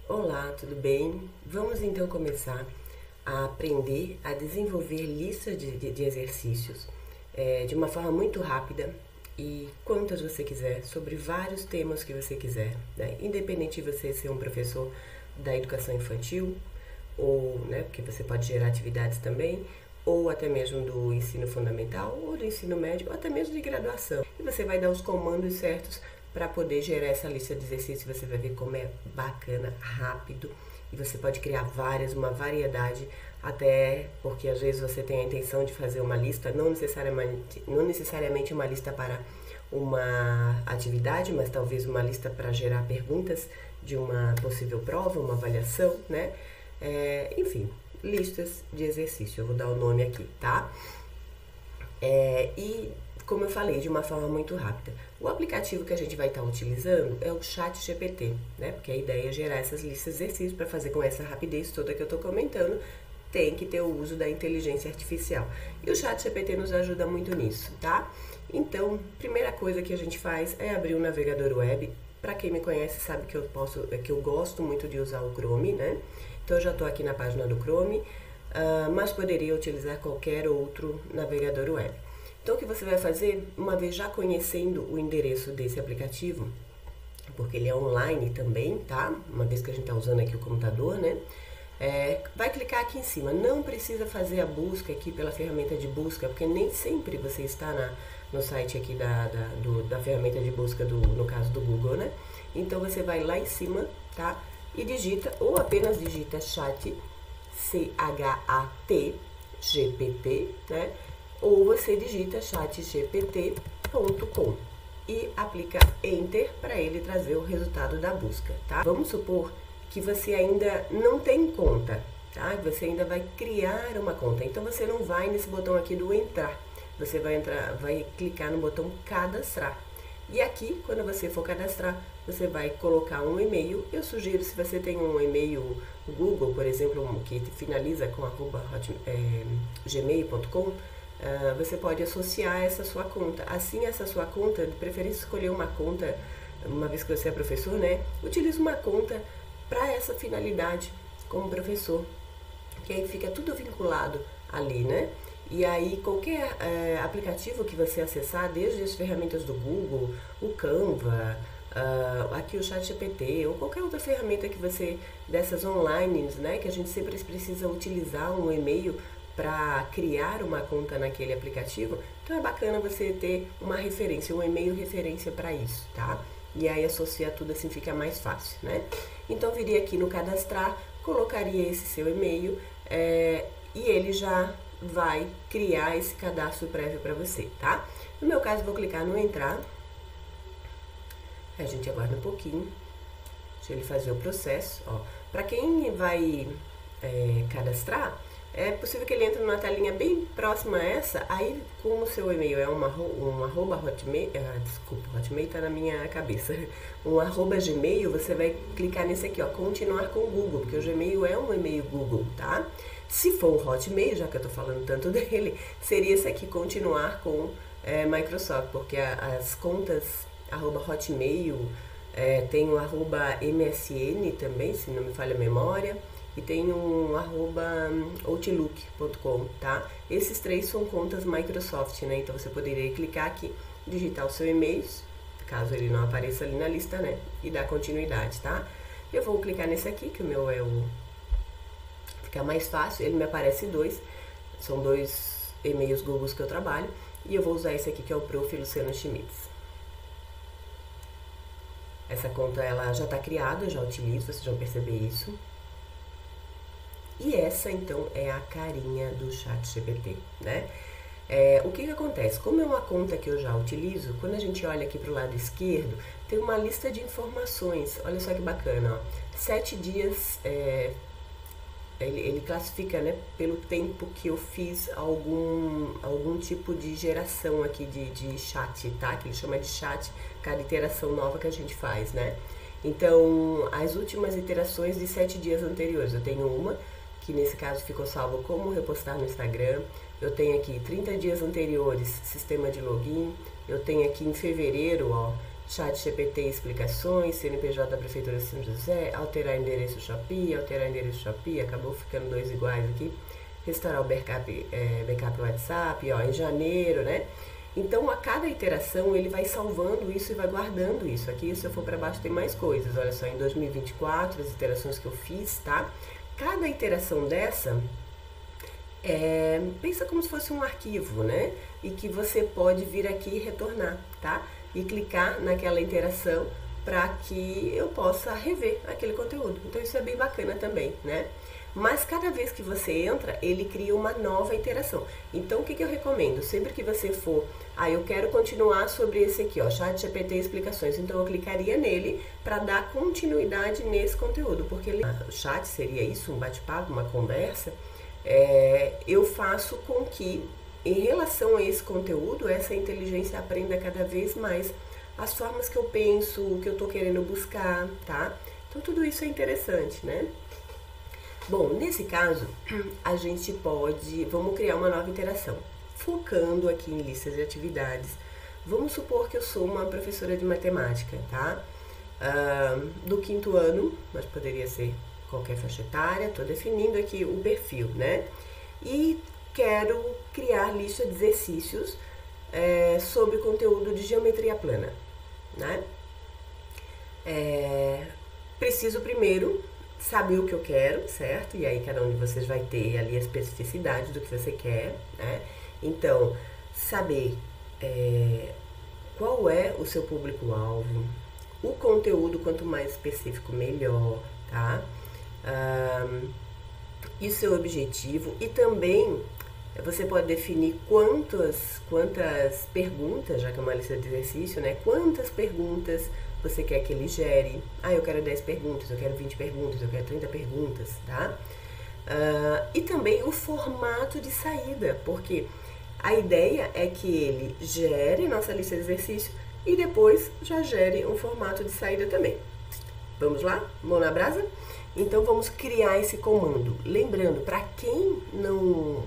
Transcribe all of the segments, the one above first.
Olá, tudo bem? Vamos então começar a aprender a desenvolver listas de exercícios de uma forma muito rápida e quantas você quiser, sobre vários temas que você quiser, né? Independente de você ser um professor da educação infantil, ou, né, porque você pode gerar atividades também, ou até mesmo do ensino fundamental, ou do ensino médio, ou até mesmo de graduação. E você vai dar os comandos certos para poder gerar essa lista de exercícios. Você vai ver como é bacana, rápido, e você pode criar uma variedade, até porque às vezes você tem a intenção de fazer uma lista, não necessariamente uma lista para uma atividade, mas talvez uma lista para gerar perguntas de uma possível prova, uma avaliação, né? Enfim, listas de exercício, eu vou dar o nome aqui, tá? E como eu falei, de uma forma muito rápida. O aplicativo que a gente vai estar utilizando é o ChatGPT, né? Porque a ideia é gerar essas listas de exercícios para fazer com essa rapidez toda que eu estou comentando, tem que ter o uso da inteligência artificial. E o ChatGPT nos ajuda muito nisso, tá? Então, primeira coisa que a gente faz é abrir o navegador web. Para quem me conhece sabe que eu gosto muito de usar o Chrome, né? Então eu já estou aqui na página do Chrome, mas poderia utilizar qualquer outro navegador web. Então o que você vai fazer, uma vez já conhecendo o endereço desse aplicativo, porque ele é online também, tá? Uma vez que a gente está usando aqui o computador, né? Vai clicar aqui em cima. Não precisa fazer a busca aqui pela ferramenta de busca, porque nem sempre você está no site aqui da ferramenta de busca, no caso do Google, né? Então você vai lá em cima, tá? E digita, ou apenas digita chat, CHAT, GPT, né? Ou você digita chatgpt.com e aplica Enter para ele trazer o resultado da busca, tá? Vamos supor que você ainda não tem conta, tá? Você ainda vai criar uma conta, então você não vai nesse botão aqui do entrar, você vai clicar no botão cadastrar. E aqui, quando você for cadastrar, você vai colocar um e-mail. Eu sugiro, se você tem um e-mail Google, por exemplo, que finaliza com @gmail.com, você pode associar essa sua conta. Assim, essa sua conta, de preferência escolher uma conta, uma vez que você é professor, né? Utilize uma conta para essa finalidade como professor, que aí fica tudo vinculado ali, né? E aí qualquer aplicativo que você acessar, desde as ferramentas do Google, o Canva, aqui o ChatGPT, ou qualquer outra ferramenta que você, dessas online, né? Que a gente sempre precisa utilizar um e-mail para criar uma conta naquele aplicativo, então é bacana você ter uma referência, um e-mail referência para isso, tá? E aí associar tudo assim fica mais fácil, né? Então viria aqui no cadastrar, colocaria esse seu e-mail e ele já vai criar esse cadastro prévio para você, tá? No meu caso, vou clicar no entrar, a gente aguarda um pouquinho, deixa ele fazer o processo, ó. Para quem vai cadastrar, é possível que ele entre numa telinha bem próxima a essa, aí como o seu e-mail é um arroba hotmail, hotmail tá na minha cabeça, um arroba gmail, você vai clicar nesse aqui, ó, continuar com o Google, porque o Gmail é um e-mail Google, tá? Se for um Hotmail, já que eu tô falando tanto dele, seria esse aqui, continuar com Microsoft, porque as contas arroba Hotmail, tem um arroba MSN também, se não me falha a memória, e tem um arroba outlook.com, tá? Esses três são contas Microsoft, né? Então você poderia clicar aqui, digitar o seu e-mail, caso ele não apareça ali na lista, né? E dar continuidade, tá? Eu vou clicar nesse aqui, que o meu fica mais fácil, ele me aparece são dois e-mails Google que eu trabalho, e eu vou usar esse aqui que é o Prof. Luciano Schmitz. Essa conta ela já está criada, eu já utilizo, vocês vão perceber isso. E essa então é a carinha do ChatGPT, né? O que acontece? Como é uma conta que eu já utilizo, quando a gente olha aqui para o lado esquerdo, tem uma lista de informações. Olha só que bacana, ó. 7 dias, ele classifica, né, pelo tempo que eu fiz algum tipo de geração aqui de chat, tá? Que ele chama de chat, cada iteração nova que a gente faz, né? Então, as últimas iterações de 7 dias anteriores, eu tenho uma, que nesse caso ficou salvo como repostar no Instagram. Eu tenho aqui 30 dias anteriores, sistema de login. Eu tenho aqui em fevereiro, ó, ChatGPT explicações, CNPJ da Prefeitura de São José, alterar endereço Shopee, acabou ficando 2 iguais aqui, restaurar o backup WhatsApp, ó, em janeiro, né? Então, a cada iteração, ele vai salvando isso e vai guardando isso. Aqui, se eu for para baixo, tem mais coisas. Olha só, em 2024, as iterações que eu fiz, tá? Cada iteração dessa, pensa como se fosse um arquivo, né? E que você pode vir aqui e retornar, tá? E clicar naquela interação para que eu possa rever aquele conteúdo. Então, isso é bem bacana também, né? Mas cada vez que você entra, ele cria uma nova interação. Então, o que eu recomendo? Sempre que você for, eu quero continuar sobre esse aqui, ó, ChatGPT explicações. Então, eu clicaria nele para dar continuidade nesse conteúdo, porque o chat seria isso, um bate-papo, uma conversa. Eu faço com que, em relação a esse conteúdo, essa inteligência aprenda cada vez mais as formas que eu penso, o que eu tô querendo buscar, tá? Então, tudo isso é interessante, né? Bom, nesse caso, a gente vamos criar uma nova interação, focando aqui em listas de atividades. Vamos supor que eu sou uma professora de matemática, tá? Do 5º ano, mas poderia ser qualquer faixa etária, estou definindo aqui o perfil, né? E quero criar lista de exercícios sobre conteúdo de geometria plana, né? Preciso primeiro saber o que eu quero, certo? E aí cada um de vocês vai ter ali a especificidade do que você quer, né? Então, saber qual é o seu público-alvo, o conteúdo, quanto mais específico, melhor, tá? E o seu objetivo, e também você pode definir quantas perguntas, já que é uma lista de exercício, né? Quantas perguntas você quer que ele gere. Eu quero 10 perguntas, eu quero 20 perguntas, eu quero 30 perguntas, tá? E também o formato de saída, porque a ideia é que ele gere nossa lista de exercício e depois já gere um formato de saída também. Vamos lá? Mão na brasa? Então, vamos criar esse comando. Lembrando, para quem não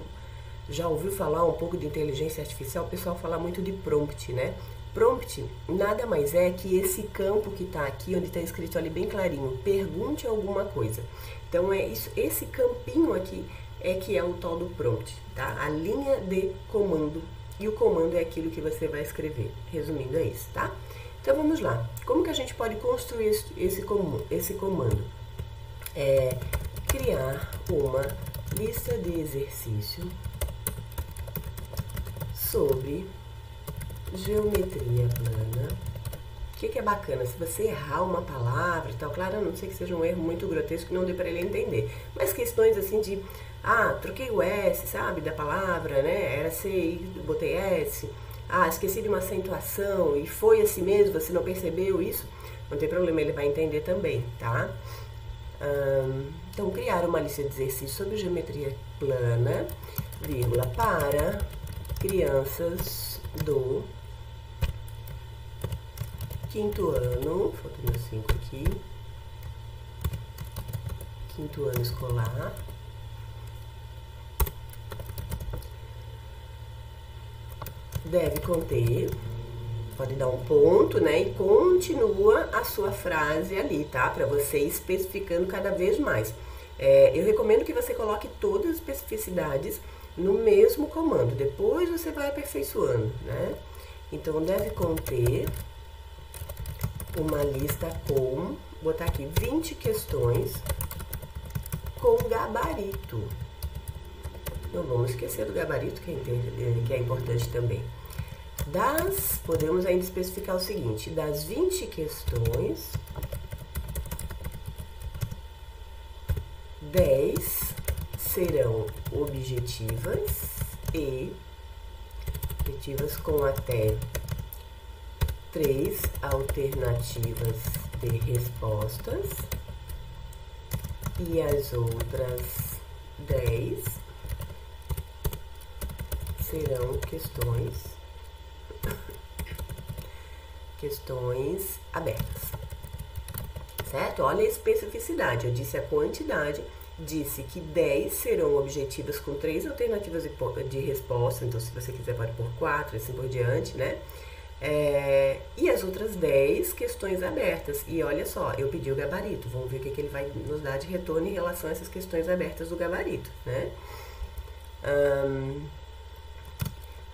já ouviu falar um pouco de inteligência artificial, o pessoal fala muito de prompt, né? Prompt nada mais é que esse campo que está aqui, onde está escrito ali bem clarinho, pergunte alguma coisa. Então, esse campinho aqui que é o tal do prompt, tá? A linha de comando. E o comando é aquilo que você vai escrever. Resumindo, é isso, tá? Então, vamos lá. Como que a gente pode construir esse comando? Criar uma lista de exercício sobre geometria plana. O que é bacana? Se você errar uma palavra e tal, claro, a não ser que seja um erro muito grotesco que não dê para ele entender, mas questões assim de, troquei o S, sabe, da palavra, né, era C e botei S, esqueci de uma acentuação e foi assim mesmo, você não percebeu isso, não tem problema, ele vai entender também, tá? Então, criar uma lista de exercícios sobre geometria plana, vírgula, para crianças do 5º ano, faltando 5 aqui, 5º ano escolar, deve conter, pode dar um ponto, né, e continua a sua frase ali, tá, para você ir especificando cada vez mais. Eu recomendo que você coloque todas as especificidades no mesmo comando, depois você vai aperfeiçoando, né, então deve conter uma lista com, botar aqui 20 questões com gabarito. Não vamos esquecer do gabarito, que é importante também. Podemos ainda especificar o seguinte, das 20 questões, 10 serão objetivas com até 3 alternativas de respostas e as outras 10 serão questões abertas, certo? Olha a especificidade, eu disse a quantidade, disse que 10 serão objetivas com 3 alternativas de resposta, então se você quiser pode pôr 4, assim por diante, né? E as outras 10 questões abertas. E olha só, eu pedi o gabarito. Vamos ver o que ele vai nos dar de retorno em relação a essas questões abertas do gabarito, né?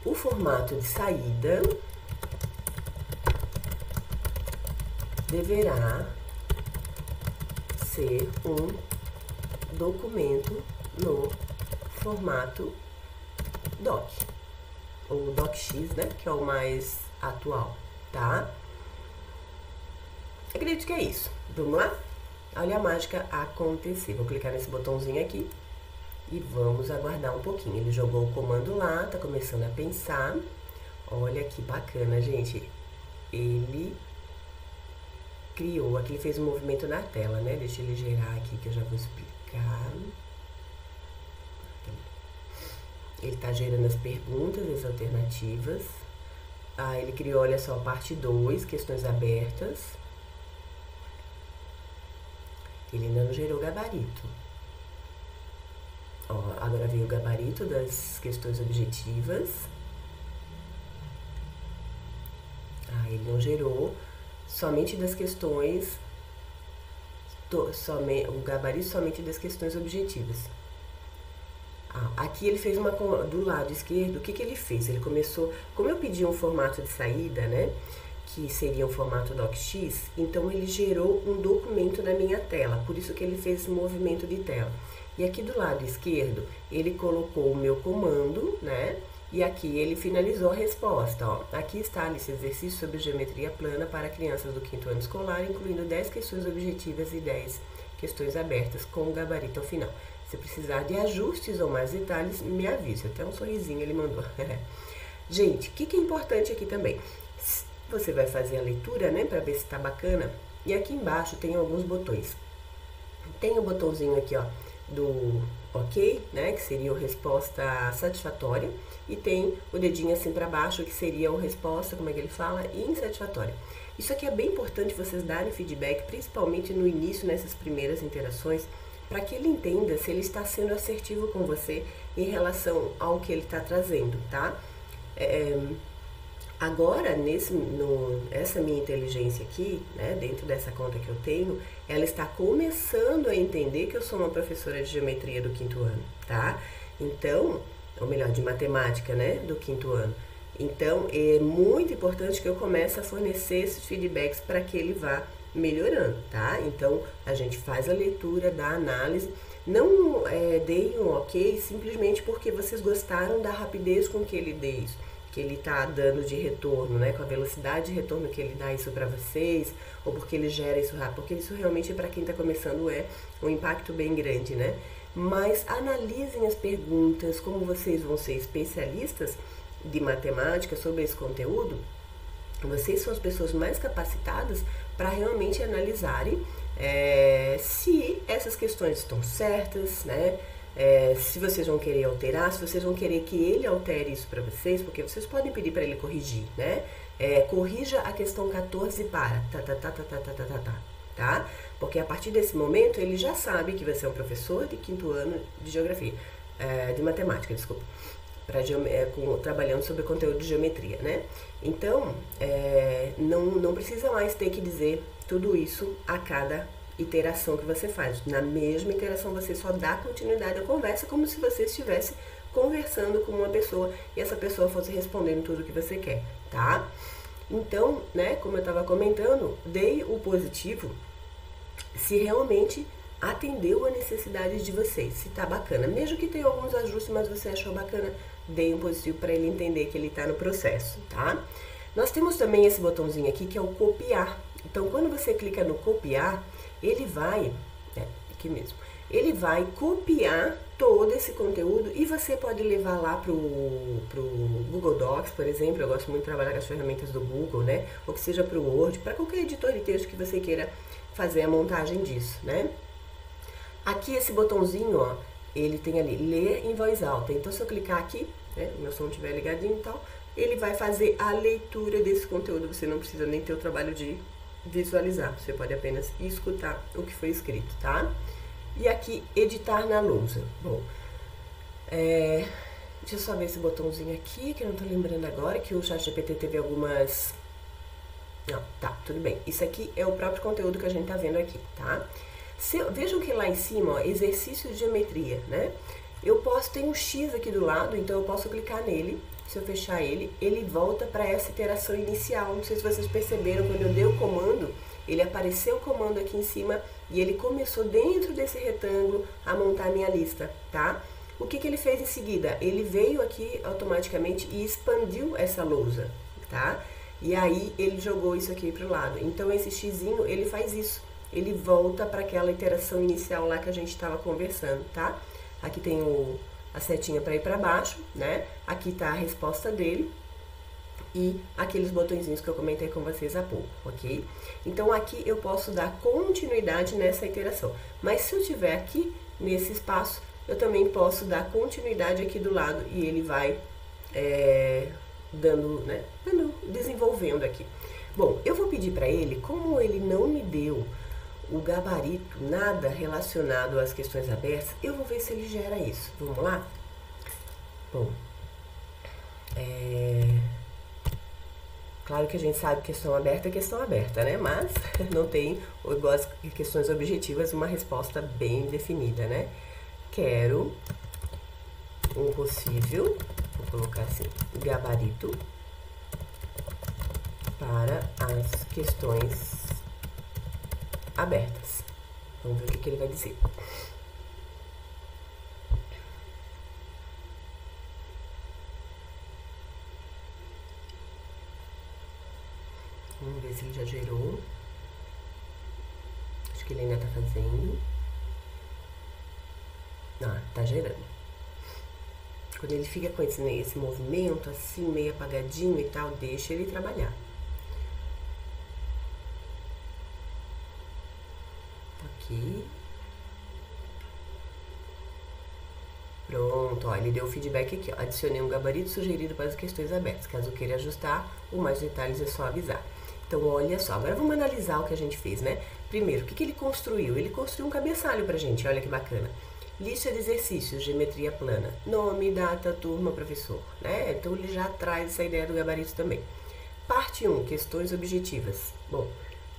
O formato de saída deverá ser um documento no formato doc, ou docx, né, que é o mais atual, tá? Acredito que é isso. Vamos lá? Olha a mágica acontecer. Vou clicar nesse botãozinho aqui e vamos aguardar um pouquinho. Ele jogou o comando lá, tá começando a pensar. Olha que bacana, gente. Ele criou, aqui ele fez um movimento na tela, né? Deixa ele gerar aqui que eu já vou explicar. Ele tá gerando as perguntas, as alternativas. Ele criou, olha só, parte 2, questões abertas. Ele ainda não gerou gabarito. Ó, agora veio o gabarito das questões objetivas. Ele não gerou somente das questões, o gabarito somente das questões objetivas. Aqui ele fez uma, do lado esquerdo, o que ele fez? Ele começou, como eu pedi um formato de saída, né, que seria um formato docx, então ele gerou um documento na minha tela, por isso que ele fez esse movimento de tela. E aqui do lado esquerdo, ele colocou o meu comando, né, e aqui ele finalizou a resposta, ó. Aqui está esse exercício sobre geometria plana para crianças do 5º ano escolar, incluindo 10 questões objetivas e 10 questões abertas com o gabarito ao final. Se precisar de ajustes ou mais detalhes, me avise. Até um sorrisinho ele mandou. Gente, o que é importante aqui também? Você vai fazer a leitura, né, para ver se tá bacana. E aqui embaixo tem alguns botões. Tem o botãozinho aqui, ó, do OK, né, que seria a resposta satisfatória. E tem o dedinho assim para baixo, que seria a resposta, como é que ele fala, insatisfatória. Isso aqui é bem importante vocês darem feedback, principalmente no início, nessas primeiras interações, para que ele entenda se ele está sendo assertivo com você em relação ao que ele está trazendo, tá? Agora, essa minha inteligência aqui, né, dentro dessa conta que eu tenho, ela está começando a entender que eu sou uma professora de geometria do 5º ano, tá? Então, ou melhor, de matemática, né, do 5º ano. Então, é muito importante que eu comece a fornecer esses feedbacks para que ele vá melhorando, tá? Então, a gente faz a leitura, da análise. Não deem um OK simplesmente porque vocês gostaram da rapidez com que ele dê isso, que ele tá dando de retorno, né? Com a velocidade de retorno que ele dá isso para vocês, ou porque ele gera isso rápido, porque isso realmente para quem tá começando é um impacto bem grande, né? Mas analisem as perguntas, como vocês vão ser especialistas de matemática sobre esse conteúdo, vocês são as pessoas mais capacitadas para realmente analisarem se essas questões estão certas, né? Se vocês vão querer alterar, se vocês vão querer que ele altere isso para vocês, porque vocês podem pedir para ele corrigir, né? Corrija a questão 14 para tá? Porque a partir desse momento ele já sabe que você é um professor de 5º ano de geografia, de matemática, desculpa, trabalhando sobre conteúdo de geometria, né? Então, não precisa mais ter que dizer tudo isso a cada iteração que você faz. Na mesma iteração você só dá continuidade à conversa, como se você estivesse conversando com uma pessoa e essa pessoa fosse respondendo tudo que você quer, tá? Então, né, como eu estava comentando, dei o positivo se realmente atendeu a necessidade de vocês, se tá bacana. Mesmo que tenha alguns ajustes, mas você achou bacana, dei um positivo para ele entender que ele tá no processo, tá? Nós temos também esse botãozinho aqui que é o copiar. Então, quando você clica no copiar, ele vai, aqui mesmo, ele vai copiar todo esse conteúdo e você pode levar lá pro Google Docs, por exemplo. Eu gosto muito de trabalhar com as ferramentas do Google, né? Ou que seja pro Word, para qualquer editor de texto que você queira fazer a montagem disso, né? Aqui esse botãozinho, ó, ele tem ali, ler em voz alta. Então, se eu clicar aqui, né, o meu som estiver ligadinho e tal, ele vai fazer a leitura desse conteúdo. Você não precisa nem ter o trabalho de visualizar, você pode apenas escutar o que foi escrito, tá? E aqui, editar na lousa. Bom, Deixa eu só ver esse botãozinho aqui, que eu não tô lembrando agora, que o ChatGPT teve algumas... Não, tá, tudo bem. Isso aqui é o próprio conteúdo que a gente tá vendo aqui, tá? Vejam que lá em cima, ó, exercício de geometria, né? Eu posso ter um X aqui do lado, então eu posso clicar nele. Se eu fechar ele, ele volta para essa iteração inicial. Não sei se vocês perceberam, quando eu dei o comando, ele apareceu o comando aqui em cima e ele começou dentro desse retângulo a montar a minha lista, tá? O que ele fez em seguida? Ele veio aqui automaticamente e expandiu essa lousa, tá? E aí ele jogou isso aqui para o lado. Então esse xizinho, ele faz isso. Ele volta para aquela iteração inicial lá que a gente estava conversando, tá? Aqui tem a setinha para ir para baixo, né? Aqui tá a resposta dele e aqueles botõezinhos que eu comentei com vocês há pouco, ok? Então aqui eu posso dar continuidade nessa iteração. Mas se eu tiver aqui nesse espaço, eu também posso dar continuidade aqui do lado e ele vai desenvolvendo aqui. Bom, eu vou pedir para ele, como ele não me deu o gabarito, nada relacionado às questões abertas, eu vou ver se ele gera isso. Vamos lá? Bom, claro que a gente sabe que questão aberta é questão aberta, né? Mas não tem, igual as questões objetivas, uma resposta bem definida, né? Quero um possível, vou colocar assim, gabarito para as questões abertas. Vamos ver o que ele vai dizer. Vamos ver se ele já gerou. Acho que ele ainda tá fazendo. Ah, tá gerando. Quando ele fica com esse movimento assim, meio apagadinho e tal, deixa ele trabalhar. Aqui. Pronto, ó, ele deu o feedback aqui, ó. Adicionei um gabarito sugerido para as questões abertas. Caso queira ajustar ou mais detalhes, é só avisar. Então, olha só, agora vamos analisar o que a gente fez, né? Primeiro, o que ele construiu? Ele construiu um cabeçalho pra gente, olha que bacana. Lista de exercícios, geometria plana, nome, data, turma, professor, né? Então, ele já traz essa ideia do gabarito também. Parte 1, questões objetivas. Bom,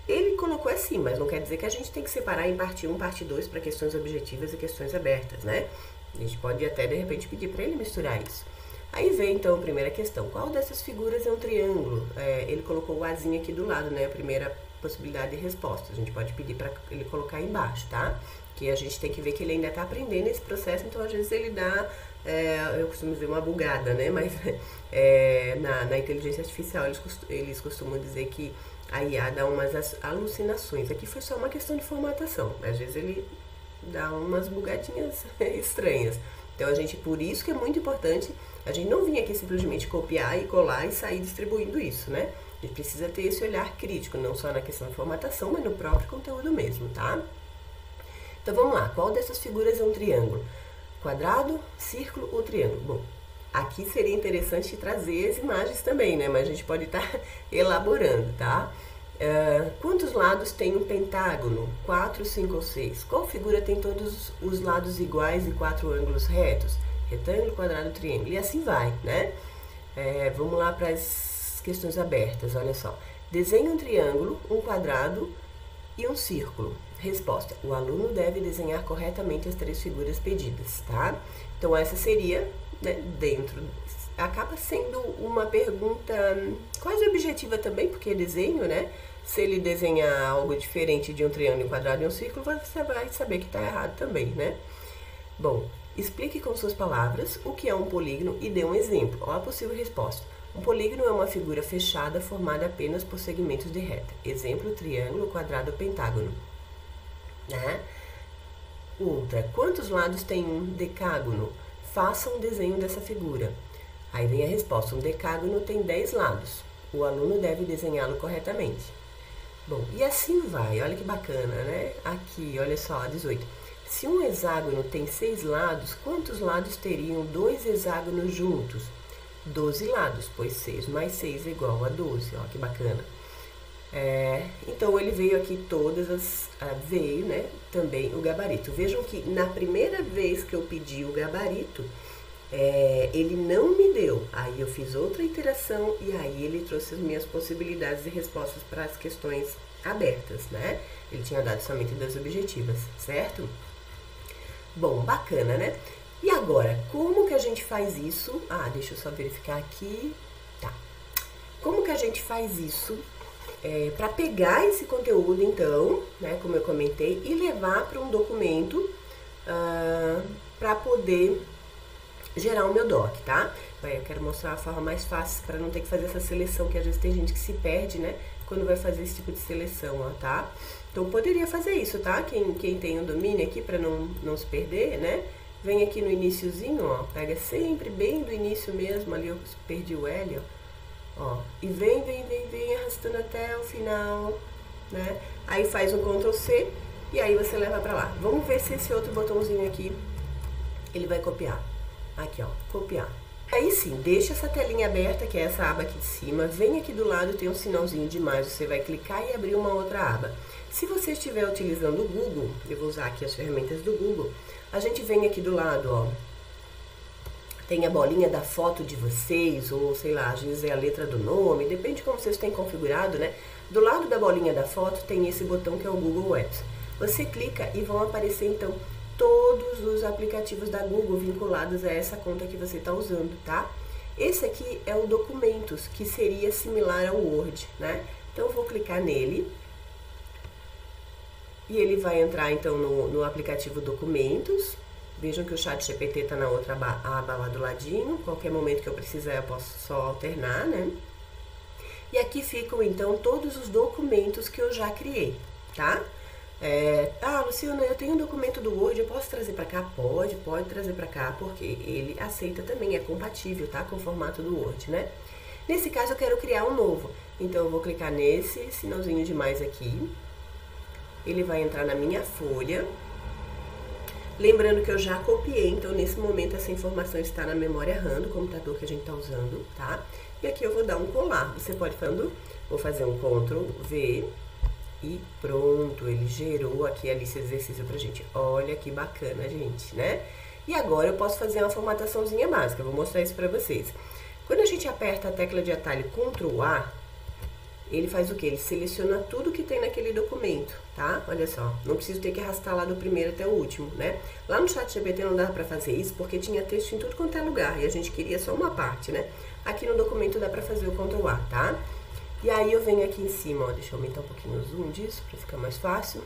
ele colocou assim, mas não quer dizer que a gente tem que separar em parte 1, parte 2 para questões objetivas e questões abertas, né? A gente pode até, de repente, pedir para ele misturar isso. Aí vem, então, a primeira questão. Qual dessas figuras é um triângulo? Ele colocou o azinho aqui do lado, né? A primeira possibilidade de resposta. A gente pode pedir para ele colocar aí embaixo, tá? Que a gente tem que ver que ele ainda está aprendendo esse processo, então, às vezes, ele dá, eu costumo dizer uma bugada, né? Mas na inteligência artificial, eles costumam dizer que a IA dá umas alucinações. Aqui foi só uma questão de formatação. Às vezes, ele dá umas bugadinhas estranhas. Então, por isso que é muito importante, a gente não vir aqui simplesmente copiar e colar e sair distribuindo isso, né? A gente precisa ter esse olhar crítico, não só na questão de formatação, mas no próprio conteúdo mesmo, tá? Então, vamos lá. Qual dessas figuras é um triângulo? Quadrado, círculo ou triângulo? Bom, aqui seria interessante trazer as imagens também, né? Mas a gente pode estar elaborando, tá? Quantos lados tem um pentágono? 4, 5 ou 6? Qual figura tem todos os lados iguais e 4 ângulos retos? Retângulo, quadrado, triângulo. E assim vai, né? Vamos lá para as questões abertas, olha só. Desenhe um triângulo, um quadrado e um círculo. Resposta: o aluno deve desenhar corretamente as 3 figuras pedidas, tá? Então, essa seria, né, acaba sendo uma pergunta quase objetiva também, porque é desenho, né? Se ele desenhar algo diferente de um triângulo, um quadrado e um círculo, você vai saber que está errado também, né? Bom, explique com suas palavras o que é um polígono e dê um exemplo. Ó, a possível resposta. Um polígono é uma figura fechada formada apenas por segmentos de reta. Exemplo, triângulo, quadrado, pentágono. Né? Outra, quantos lados tem um decágono? Faça um desenho dessa figura. Aí vem a resposta, um decágono tem 10 lados. O aluno deve desenhá-lo corretamente. Bom, e assim vai, olha que bacana, né? Aqui, olha só, 18. Se um hexágono tem 6 lados, quantos lados teriam 2 hexágonos juntos? 12 lados, pois 6 mais 6 é igual a 12, ó, que bacana. Então, ele veio aqui veio, né, também o gabarito. Vejam que na primeira vez que eu pedi o gabarito, ele não me deu. Aí eu fiz outra iteração e aí ele trouxe as minhas possibilidades de respostas para as questões abertas, né? Ele tinha dado somente 2 objetivas, certo? Bom, bacana, né? E agora, como que a gente faz isso? Deixa eu só verificar aqui. Tá. Como que a gente faz isso para pegar esse conteúdo, então, né, como eu comentei, e levar para um documento para poder gerar o meu doc, tá? Eu quero mostrar a forma mais fácil para não ter que fazer essa seleção, que às vezes tem gente que se perde, né, quando vai fazer esse tipo de seleção, ó, tá? Então, poderia fazer isso, tá? Quem tem o domínio aqui, para não se perder, né? Vem aqui no iniciozinho, ó, pega sempre bem do início mesmo, ali eu perdi o L, ó, e vem arrastando até o final, né? Aí faz um Ctrl C e aí você leva pra lá. Vamos ver se esse outro botãozinho aqui, ele vai copiar. Aqui, ó, copiar. Aí sim, deixa essa telinha aberta, que é essa aba aqui de cima, vem aqui do lado, tem um sinalzinho de mais, você vai clicar e abrir uma outra aba. Se você estiver utilizando o Google, eu vou usar aqui as ferramentas do Google, a gente vem aqui do lado, ó, tem a bolinha da foto de vocês, ou sei lá, às vezes é a letra do nome, depende de como vocês têm configurado, né? Do lado da bolinha da foto tem esse botão que é o Google Apps. Você clica e vão aparecer, então, todos os aplicativos da Google vinculados a essa conta que você está usando, tá? Esse aqui é o Documentos, que seria similar ao Word, né? Então, eu vou clicar nele. E ele vai entrar, então, no aplicativo Documentos. Vejam que o ChatGPT está na outra aba lá do ladinho. Qualquer momento que eu precisar, eu posso só alternar, né? E aqui ficam, então, todos os documentos que eu já criei, tá? Luciana, eu tenho um documento do Word, eu posso trazer para cá? Pode trazer para cá, porque ele aceita também, é compatível, tá? Com o formato do Word, né? Nesse caso, eu quero criar um novo. Então, eu vou clicar nesse sinalzinho de mais aqui. Ele vai entrar na minha folha. Lembrando que eu já copiei, então nesse momento essa informação está na memória RAM do computador que a gente está usando, tá? E aqui eu vou dar um colar. Você pode vou fazer um Ctrl V e pronto, ele gerou aqui a lista de exercício pra gente. Olha que bacana, gente, né? E agora eu posso fazer uma formataçãozinha básica, vou mostrar isso pra vocês. Quando a gente aperta a tecla de atalho Ctrl A, ele faz o quê? Ele seleciona tudo que tem naquele documento, tá? Olha só, não preciso ter que arrastar lá do primeiro até o último, né? Lá no ChatGPT não dava pra fazer isso, porque tinha texto em tudo quanto é lugar, e a gente queria só uma parte, né? Aqui no documento dá pra fazer o Ctrl A, tá? E aí eu venho aqui em cima, ó, deixa eu aumentar um pouquinho o zoom disso, pra ficar mais fácil.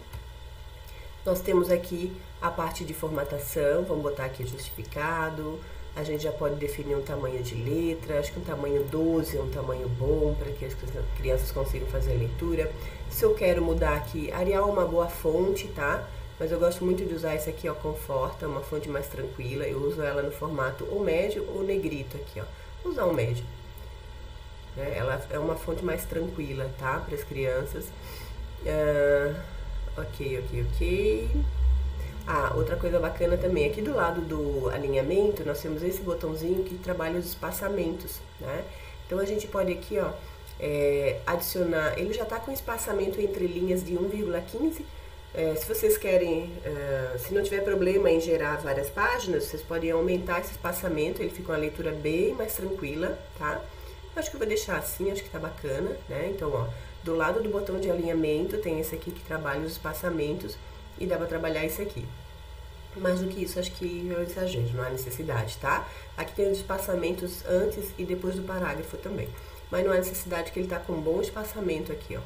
Nós temos aqui a parte de formatação, vamos botar aqui justificado. A gente já pode definir um tamanho de letra, acho que um tamanho 12 é um tamanho bom para que as crianças consigam fazer a leitura. Se eu quero mudar aqui, Arial é uma boa fonte, tá? Mas eu gosto muito de usar essa aqui, ó, Conforta, uma fonte mais tranquila. Eu uso ela no formato ou médio ou negrito aqui, ó. Vou usar um médio. Ela é uma fonte mais tranquila, tá? Para as crianças. Ok. Outra coisa bacana também, aqui do lado do alinhamento, nós temos esse botãozinho que trabalha os espaçamentos, né? Então, a gente pode aqui, ó, adicionar, ele já tá com espaçamento entre linhas de 1,15. Se vocês querem, se não tiver problema em gerar várias páginas, vocês podem aumentar esse espaçamento, ele fica uma leitura bem mais tranquila, tá? Acho que eu vou deixar assim, acho que tá bacana, né? Então, ó, do lado do botão de alinhamento tem esse aqui que trabalha os espaçamentos, e dá pra trabalhar isso aqui. Mais do que isso, acho que é um exagero, não há necessidade, tá? Aqui tem os espaçamentos antes e depois do parágrafo também. Mas não há necessidade, que ele tá com um bom espaçamento aqui, ó.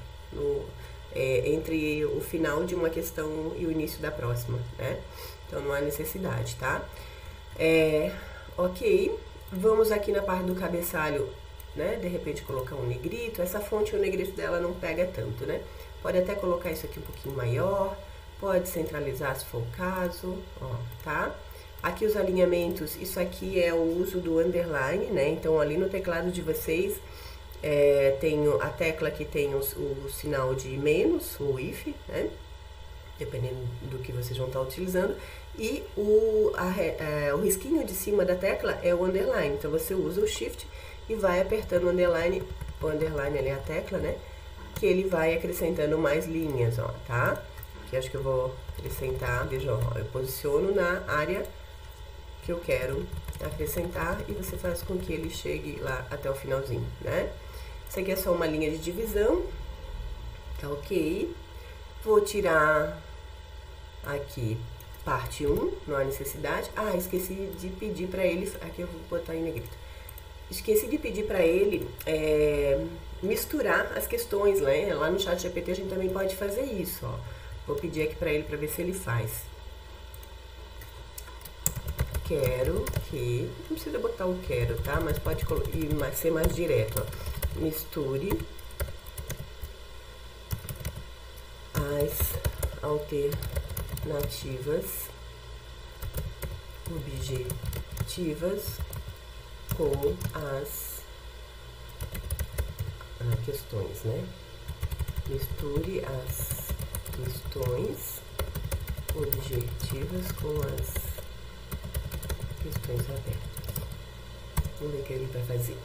Entre o final de uma questão e o início da próxima, né? Então, não há necessidade, tá? Ok. Vamos aqui na parte do cabeçalho, né? De repente, colocar um negrito. Essa fonte, o negrito dela não pega tanto, né? Pode até colocar isso aqui um pouquinho maior. Pode centralizar se for o caso, ó, tá? Aqui os alinhamentos, isso aqui é o uso do underline, né? Então, ali no teclado de vocês, tem a tecla que tem o sinal de menos, o if, né? Dependendo do que vocês vão estar utilizando. E o risquinho de cima da tecla é o underline. Então, você usa o shift e vai apertando o underline ali é a tecla, né? Que ele vai acrescentando mais linhas, ó, tá? Aqui acho que eu vou acrescentar, veja, ó, eu posiciono na área que eu quero acrescentar e você faz com que ele chegue lá até o finalzinho, né? Isso aqui é só uma linha de divisão, tá ok? Vou tirar aqui parte 1, não há necessidade. Ah, esqueci de pedir para ele, aqui eu vou botar em negrito. Esqueci de pedir para ele misturar as questões, né? Lá no ChatGPT a gente também pode fazer isso, ó. Vou pedir aqui para ele para ver se ele faz. Quero que, não precisa botar o quero, tá? Mas pode ser mais direto, ó. Misture as alternativas objetivas com as questões, né? Misture as questões objetivas com as questões abertas. Vamos ver o que ele vai fazer.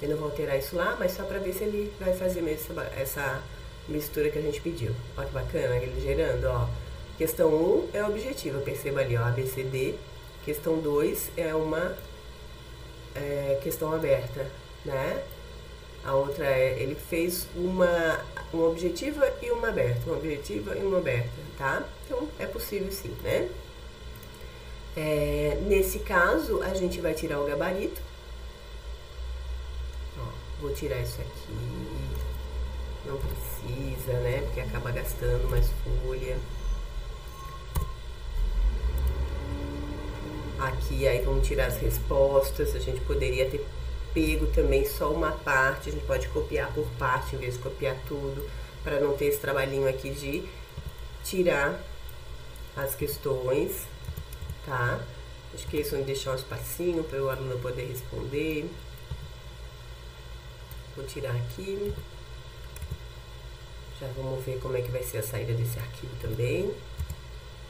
Eu não vou alterar isso lá, mas só para ver se ele vai fazer mesmo essa mistura que a gente pediu. Olha que bacana ele gerando, ó. Questão 1 é objetiva, perceba ali, ó, ABCD. Questão 2 é uma questão aberta, né? A outra ele fez uma objetiva e uma aberta, uma objetiva e uma aberta, tá? Então, é possível sim, né? Nesse caso, a gente vai tirar o gabarito. Ó, vou tirar isso aqui. Não precisa, né? Porque acaba gastando mais folha. Aqui, aí vamos tirar as respostas. A gente poderia ter pego também só uma parte. A gente pode copiar por parte, em vez de copiar tudo, para não ter esse trabalhinho aqui de tirar as questões, tá? Não esqueçam de deixar um espacinho para o aluno poder responder. Vou tirar aqui. Já vamos ver como é que vai ser a saída desse arquivo também.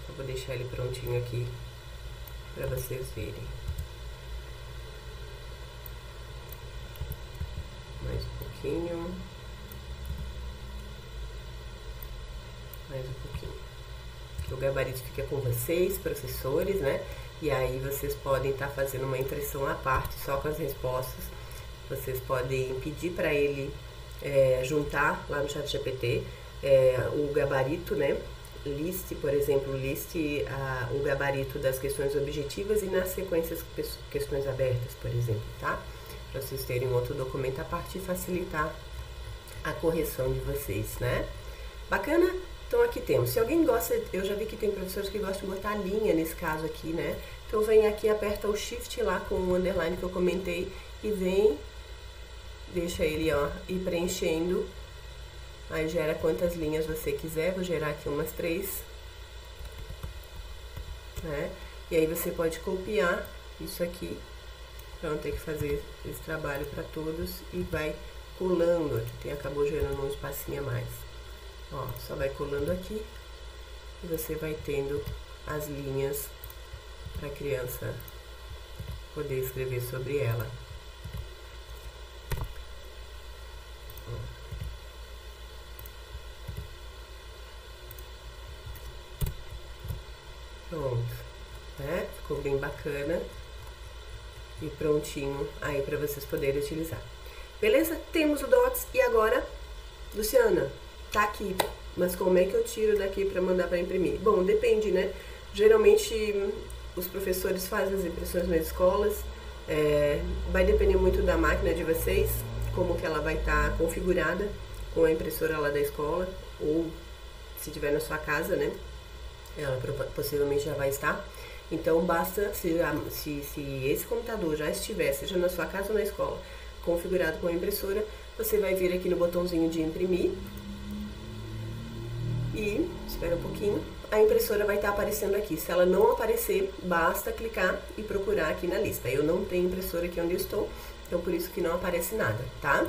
Eu vou deixar ele prontinho aqui para vocês verem. Mais um pouquinho. Mais um pouquinho. Que o gabarito fica com vocês, professores, né? E aí vocês podem estar fazendo uma impressão à parte, só com as respostas. Vocês podem pedir para ele juntar lá no ChatGPT o gabarito, né? Liste, por exemplo, o gabarito das questões objetivas e nas sequências questões abertas, por exemplo, tá? Para vocês terem um outro documento à parte e facilitar a correção de vocês, né? Bacana? Então aqui temos. Se alguém gosta, eu já vi que tem professores que gostam de botar linha nesse caso aqui, né? Então vem aqui, aperta o Shift lá com o underline que eu comentei e vem, deixa ele, ó, ir preenchendo. Aí gera quantas linhas você quiser, vou gerar aqui umas 3, né? E aí você pode copiar isso aqui, para não ter que fazer esse trabalho para todos, e vai colando aqui, acabou gerando um espacinho a mais. Ó, só vai colando aqui, e você vai tendo as linhas para a criança poder escrever sobre ela. Pronto, né? Ficou bem bacana e prontinho aí para vocês poderem utilizar. Beleza? Temos o Docs e agora, Luciana, tá aqui, mas como é que eu tiro daqui para mandar para imprimir? Bom, depende, né? Geralmente os professores fazem as impressões nas escolas, vai depender muito da máquina de vocês, como que ela vai estar configurada com a impressora lá da escola, ou se tiver na sua casa, né? Ela possivelmente já vai estar. Então basta, se esse computador já estiver, seja na sua casa ou na escola, configurado com a impressora, você vai vir aqui no botãozinho de imprimir e espera um pouquinho, a impressora vai estar aparecendo aqui. Se ela não aparecer, basta clicar e procurar aqui na lista. Eu não tenho impressora aqui onde eu estou, então por isso que não aparece nada, tá?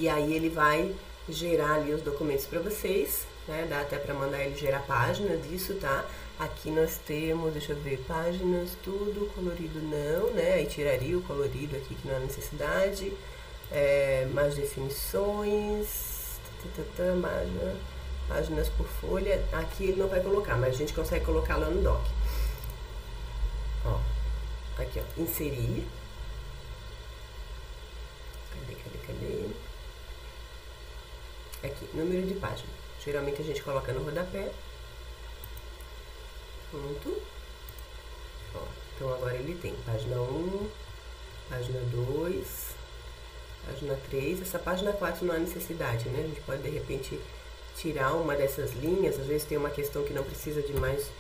E aí ele vai gerar ali os documentos para vocês, né? Dá até para mandar ele gerar página disso, tá? Aqui nós temos, deixa eu ver, páginas, tudo, colorido não, né? Aí tiraria o colorido aqui que não há necessidade. Mais definições, páginas por folha. Aqui ele não vai colocar, mas a gente consegue colocar lá no doc. inserir. Cadê? Aqui, número de página. Geralmente a gente coloca no rodapé. Pronto. Ó, então agora ele tem página 1, página 2, página 3. Essa página 4 não há necessidade, né? A gente pode de repente tirar uma dessas linhas. Às vezes tem uma questão que não precisa de mais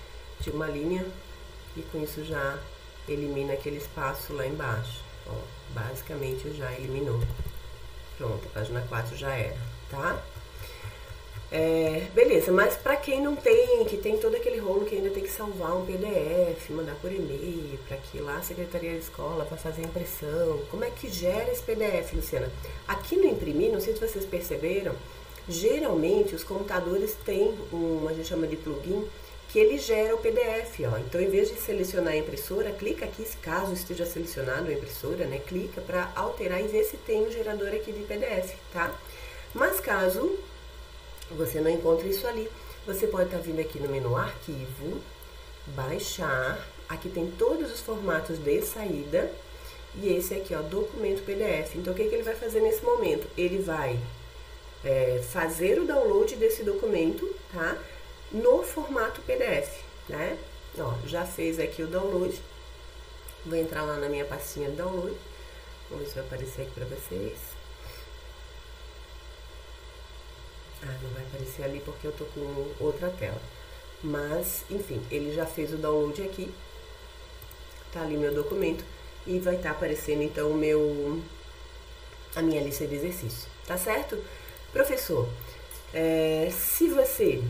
de uma linha. E com isso já elimina aquele espaço lá embaixo. Ó, basicamente já eliminou. Pronto, a página 4 já era, tá? Beleza, mas para quem não tem, que tem todo aquele rolo que ainda tem que salvar um PDF, mandar por e-mail, para que lá a Secretaria da Escola para fazer a impressão, como é que gera esse PDF, Luciana? Aqui no Imprimir, não sei se vocês perceberam, geralmente os computadores têm a gente chama de plugin, que ele gera o PDF, ó. Então, em vez de selecionar a impressora, clica aqui, caso esteja selecionado a impressora, né? Clica para alterar e ver se tem um gerador aqui de PDF, tá? Mas caso você não encontre isso ali, você pode estar vindo aqui no menu Arquivo, Baixar, aqui tem todos os formatos de saída, e esse aqui, ó, Documento PDF. Então, o que ele vai fazer nesse momento? Ele vai fazer o download desse documento, tá? No formato PDF, né? Ó, já fez aqui o download. Vou entrar lá na minha pastinha de download. Vamos ver se vai aparecer aqui pra vocês. Não vai aparecer ali porque eu tô com outra tela. Mas, enfim, ele já fez o download aqui. Tá ali meu documento. E vai estar aparecendo, então, a minha lista de exercícios. Tá certo? Professor, se você...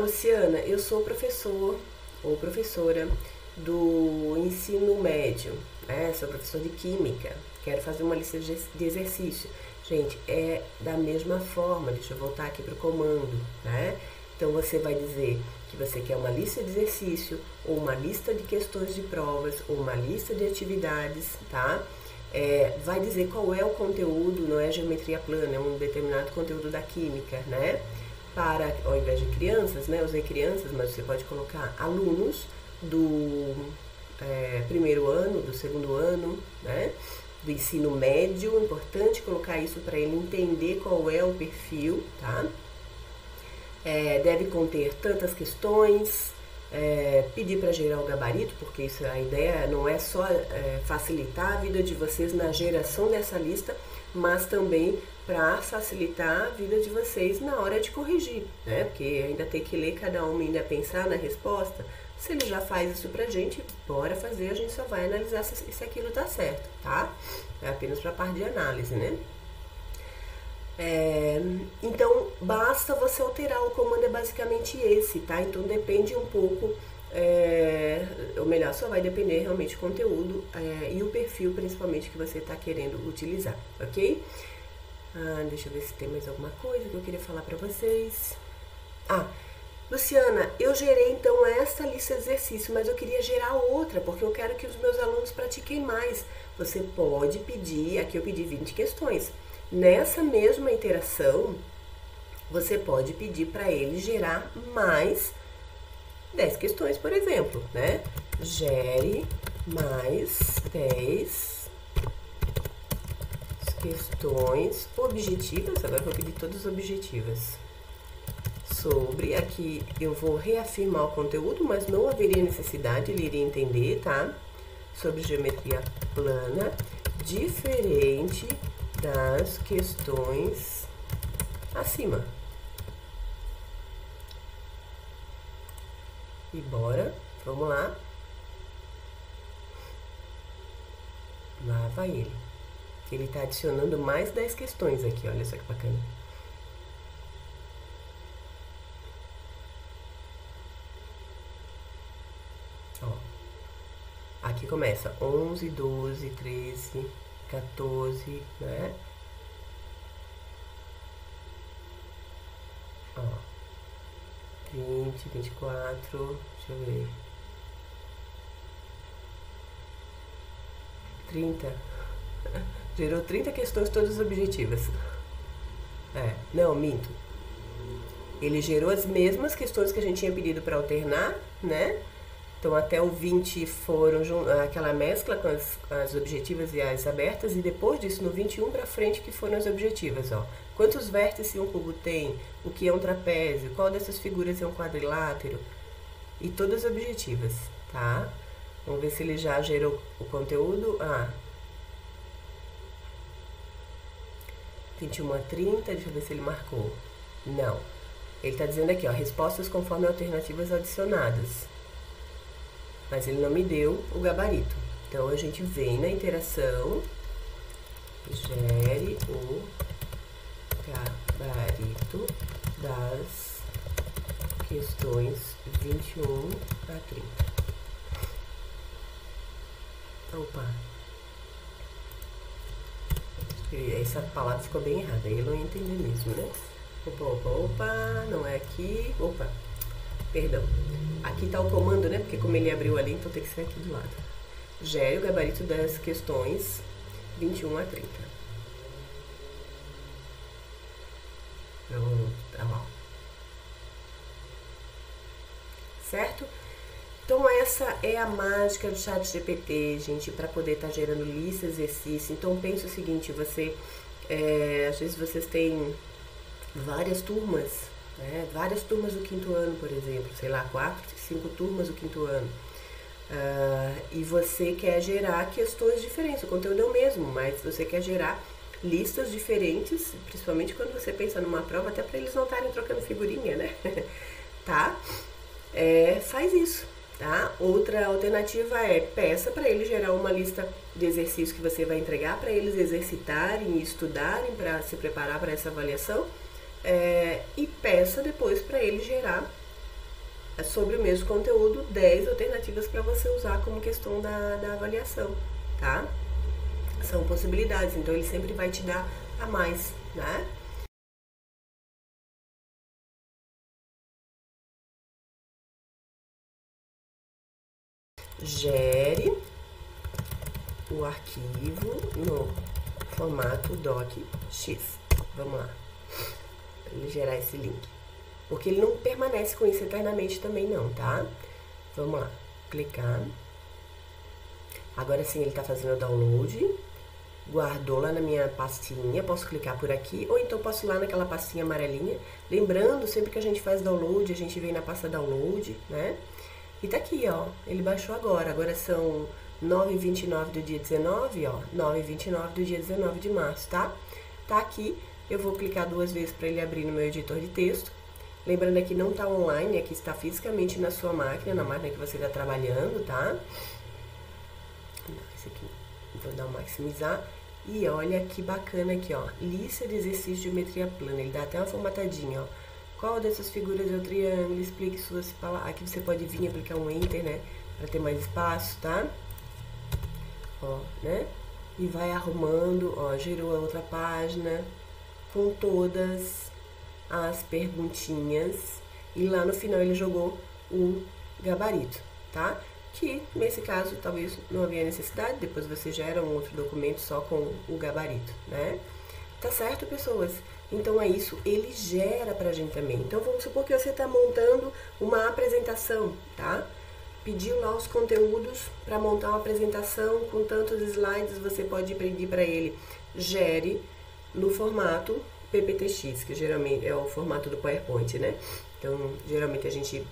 Luciana, eu sou professor ou professora do ensino médio, né? Sou professor de química, quero fazer uma lista de exercício. Gente, é da mesma forma, deixa eu voltar aqui para o comando, né? Então, você vai dizer que você quer uma lista de exercício, ou uma lista de questões de provas, ou uma lista de atividades, tá? Vai dizer qual é o conteúdo, não é geometria plana, é um determinado conteúdo da química, né? Para, ao invés de crianças, né, eu usei crianças, mas você pode colocar alunos do primeiro ano, do segundo ano, né, do ensino médio. Importante colocar isso para ele entender qual é o perfil, tá? Deve conter tantas questões, pedir para gerar o gabarito, porque isso, a ideia não é só facilitar a vida de vocês na geração dessa lista, mas também para facilitar a vida de vocês na hora de corrigir, né? Porque ainda tem que ler cada um e ainda pensar na resposta. Se ele já faz isso pra gente, bora fazer, a gente só vai analisar se aquilo tá certo, tá? É apenas pra parte de análise, né? Então, basta você alterar, o comando é basicamente esse, tá? Então, depende um pouco, ou melhor, só vai depender realmente do conteúdo e o perfil, principalmente, que você tá querendo utilizar, ok? Deixa eu ver se tem mais alguma coisa que eu queria falar pra vocês. Luciana, eu gerei então essa lista de exercício, mas eu queria gerar outra, porque eu quero que os meus alunos pratiquem mais. Você pode pedir, aqui eu pedi 20 questões. Nessa mesma interação, você pode pedir para ele gerar mais 10 questões, por exemplo, né? Gere mais 10 questões objetivas, agora eu vou pedir todas objetivas. Sobre, aqui eu vou reafirmar o conteúdo, mas não haveria necessidade, ele iria entender, tá? Sobre geometria plana, diferente das questões acima. E bora, vamos lá. Lá vai ele. Ele tá adicionando mais 10 questões aqui, olha só que bacana. Aqui começa 11, 12, 13, 14, né? Ó, 20, 24, deixa eu ver. 30. Gerou 30 questões todas objetivas. Não, minto. Ele gerou as mesmas questões que a gente tinha pedido para alternar, né? Então, até o 20 foram aquela mescla com as objetivas e as abertas, e depois disso, no 21 para frente, que foram as objetivas, ó. Quantos vértices um cubo tem? O que é um trapézio? Qual dessas figuras é um quadrilátero? E todas objetivas, tá? Vamos ver se ele já gerou o conteúdo. 21 a 30, deixa eu ver se ele marcou. Não. Ele tá dizendo aqui, ó, respostas conforme alternativas adicionadas. Mas ele não me deu o gabarito. Então, a gente vem na interação, gere o gabarito das questões 21 a 30. Opa. Essa palavra ficou bem errada, ele não ia entender mesmo, né? Opa, não é aqui. Opa, perdão. Aqui tá o comando, né? Porque como ele abriu ali, então tem que ser aqui do lado. Gere o gabarito das questões 21 a 30. Tá lá. Certo? Então, essa é a mágica do ChatGPT, gente, para poder estar gerando lista, exercício. Então, pense o seguinte, às vezes vocês têm várias turmas, né? Várias turmas do quinto ano, por exemplo, sei lá, 4, 5 turmas do quinto ano. E você quer gerar questões diferentes, o conteúdo é o mesmo, mas você quer gerar listas diferentes, principalmente quando você pensa numa prova, até para eles não estarem trocando figurinha, né? Tá? Faz isso. Tá? Outra alternativa é peça para ele gerar uma lista de exercícios que você vai entregar para eles exercitarem e estudarem para se preparar para essa avaliação, e peça depois para ele gerar sobre o mesmo conteúdo 10 alternativas para você usar como questão da avaliação, tá? São possibilidades, então ele sempre vai te dar a mais, né? Gere o arquivo no formato docx. Vamos lá, para ele gerar esse link. Porque ele não permanece com isso eternamente também não, tá? Vamos lá, clicar. Agora sim ele tá fazendo o download. Guardou lá na minha pastinha, posso clicar por aqui, ou então posso ir lá naquela pastinha amarelinha. Lembrando, sempre que a gente faz download, a gente vem na pasta download, né? E tá aqui, ó, ele baixou agora. Agora são 9h29 do dia 19, ó, 9h29 do dia 19 de março, tá? Tá aqui, eu vou clicar 2 vezes para ele abrir no meu editor de texto. Lembrando aqui, não tá online, aqui está fisicamente na sua máquina, na máquina que você está trabalhando, tá? Esse aqui, vou dar um maximizar. E olha que bacana aqui, ó, lista de exercícios de geometria plana. Ele dá até uma formatadinha, ó. Qual dessas figuras é o triângulo? Explique suas palavras. Aqui você pode vir aplicar um Enter, né? Para ter mais espaço, tá? Ó, né? E vai arrumando, ó, gerou a outra página com todas as perguntinhas. E lá no final ele jogou o gabarito, tá? Que nesse caso talvez não havia necessidade, depois você gera um outro documento só com o gabarito, né? Tá certo, pessoas? Então é isso, ele gera pra gente também. Então vamos supor que você tá montando uma apresentação, tá? Pediu lá os conteúdos para montar uma apresentação com tantos slides, você pode pedir para ele gere no formato PPTX, que geralmente é o formato do PowerPoint, né? Então, geralmente a gente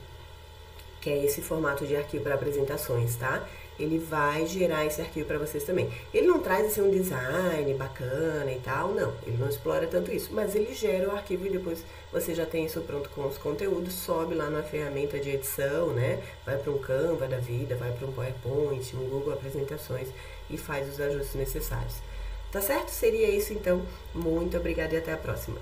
quer esse formato de arquivo para apresentações, tá? Ele vai gerar esse arquivo para vocês também. Ele não traz assim um design bacana e tal, não. Ele não explora tanto isso, mas ele gera o arquivo e depois você já tem isso pronto com os conteúdos, sobe lá na ferramenta de edição, né? Vai para um Canva da vida, vai para um PowerPoint, um Google Apresentações e faz os ajustes necessários. Tá certo? Seria isso então. Muito obrigada e até a próxima.